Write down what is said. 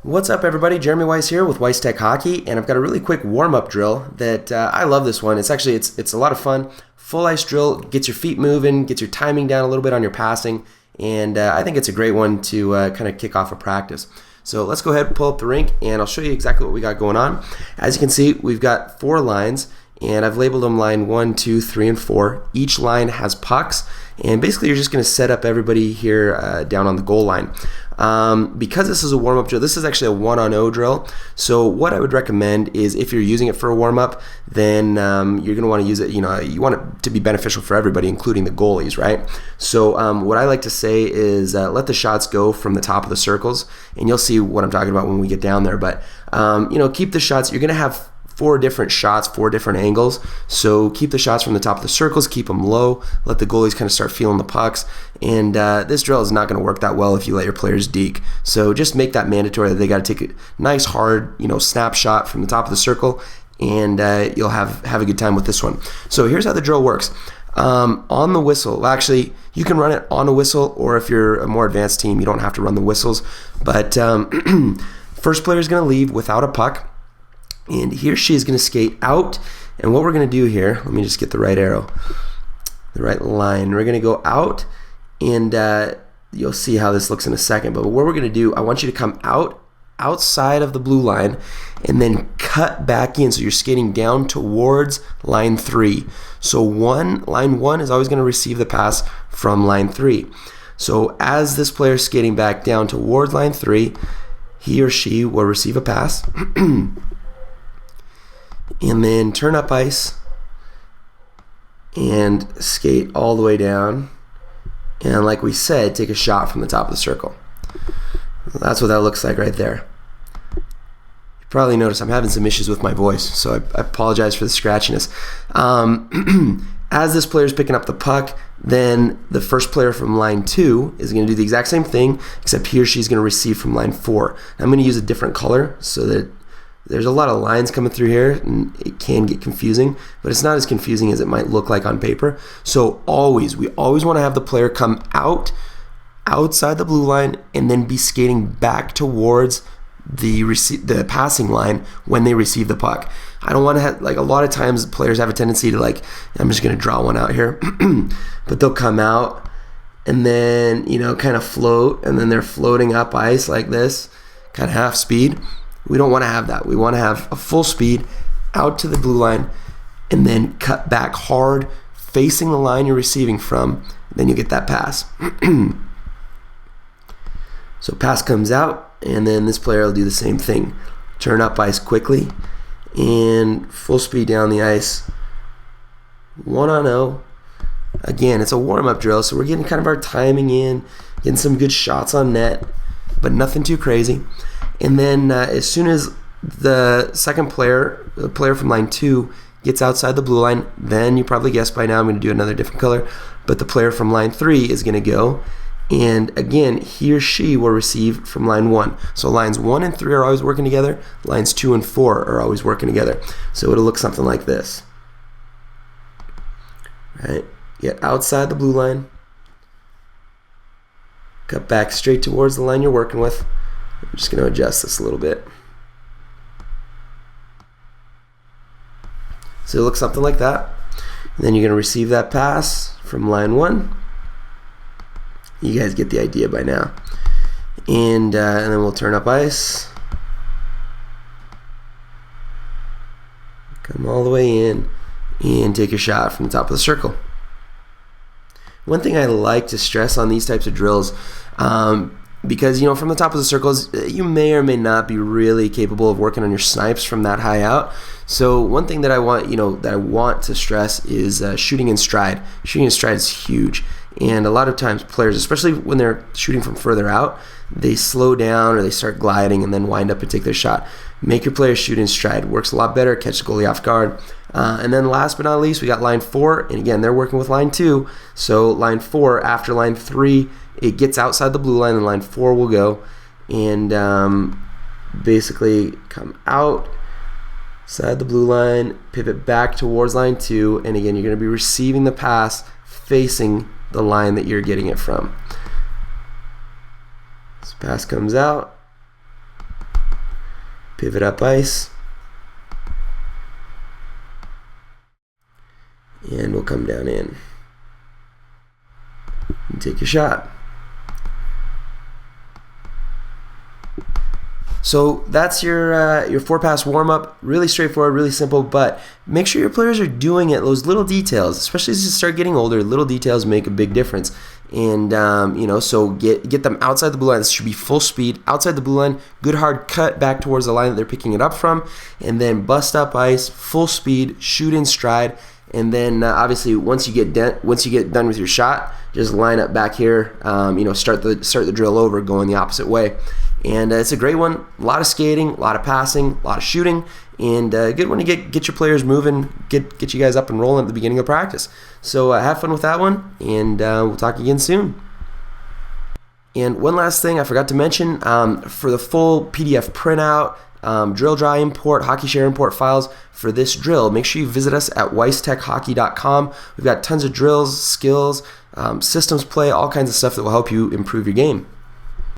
What's up, everybody? Jeremy Weiss here with Weiss Tech Hockey, and I've got a really quick warm-up drill that I love. This one. It's a lot of fun. Full ice drill gets your feet moving, gets your timing down a little bit on your passing, and I think it's a great one to kind of kick off a practice. So let's go ahead and pull up the rink, and I'll show you exactly what we got going on. As you can see, we've got 4 lines, and I've labeled them line 1, 2, 3, and 4. Each line has pucks, and basically you're just going to set up everybody here down on the goal line. Because this is a warm-up drill, this is actually a 1-on-0 drill. So what I would recommend is if you're using it for a warm-up, then you're going to want to use it, you want it to be beneficial for everybody, including the goalies, right? So what I like to say is let the shots go from the top of the circles, and you'll see what I'm talking about when we get down there. But, keep the shots. You're going to have 4 different shots, 4 different angles. So keep the shots from the top of the circles, keep them low, let the goalies kind of start feeling the pucks. And this drill is not going to work that well if you let your players deke. So just make that mandatory that they got to take a nice hard, snapshot from the top of the circle, and you'll have a good time with this one. So here's how the drill works. On the whistle, well, actually, you can run it on a whistle, or if you're a more advanced team, you don't have to run the whistles. But first player is going to leave without a puck. And he or she is going to skate out. And what we're going to do here, let me just get the right arrow, the right line. We're going to go out, and you'll see how this looks in a second. But what we're going to do, I want you to come outside of the blue line and then cut back in. So you're skating down towards line 3. So line 1 is always going to receive the pass from line 3. So as this player is skating back down towards line 3, he or she will receive a pass. And then turn up ice and skate all the way down. And like we said, take a shot from the top of the circle. That's what that looks like right there. You probably noticed I'm having some issues with my voice, so I apologize for the scratchiness. As this player is picking up the puck, then the first player from line 2 is going to do the exact same thing, except he or she is going to receive from line 4. I'm going to use a different color so that there's a lot of lines coming through here, and it can get confusing, but it's not as confusing as it might look like on paper. So we always want to have the player come outside the blue line and then be skating back towards the passing line when they receive the puck. I don't want to have, a lot of times players have a tendency to I'm just going to draw one out here, but they'll come out and then, kind of float, and then they're floating up ice like this, kind of half speed. We don't want to have that. We want to have a full speed out to the blue line and then cut back hard facing the line you're receiving from. Then you get that pass. So pass comes out, and then this player will do the same thing. Turn up ice quickly and full speed down the ice. 1-on-0. Again, it's a warm-up drill, so we're getting kind of our timing in, getting some good shots on net, but nothing too crazy. And then as soon as the second player, the player from line 2, gets outside the blue line, then you probably guessed by now I'm going to do another different color, but the player from line 3 is going to go, and again, he or she will receive from line 1. So lines 1 and 3 are always working together. Lines 2 and 4 are always working together. So it'll look something like this. Right? Get outside the blue line, cut back straight towards the line you're working with. I'm just going to adjust this a little bit. So it looks something like that. And then you're going to receive that pass from line 1. You guys get the idea by now. And then we'll turn up ice. Come all the way in and take a shot from the top of the circle. One thing I like to stress on these types of drills, because from the top of the circles, you may or may not be really capable of working on your snipes from that high out. So one thing that I want to stress is shooting in stride. Shooting in stride is huge, and a lot of times players, especially when they're shooting from further out, they slow down or they start gliding and then wind up and take their shot. Make your players shoot in stride. Works a lot better. Catch the goalie off guard. And then last but not least, we got line 4, and again, they're working with line 2. So line 4 after line 3. It gets outside the blue line, and line 4 will go, and basically come outside the blue line, pivot back towards line 2, and again, you're going to be receiving the pass facing the line that you're getting it from. This pass comes out, pivot up ice, and we'll come down in and take a shot. So that's your 4-pass warm-up. Really straightforward, really simple, but make sure your players are doing it. Those little details, especially as you start getting older, little details make a big difference. And so get them outside the blue line. This should be full speed outside the blue line. Good hard cut back towards the line that they're picking it up from, and then bust up ice, full speed, shoot in stride. And then obviously once you get done with your shot, just line up back here. Start the drill over, going the opposite way. And it's a great one. A lot of skating, a lot of passing, a lot of shooting, and a good one to get your players moving, get you guys up and rolling at the beginning of practice. So have fun with that one, and we'll talk again soon. And one last thing I forgot to mention, for the full PDF printout, drill dry import, hockey share import files for this drill, make sure you visit us at weisstechhockey.com. We've got tons of drills, skills, systems play, all kinds of stuff that will help you improve your game.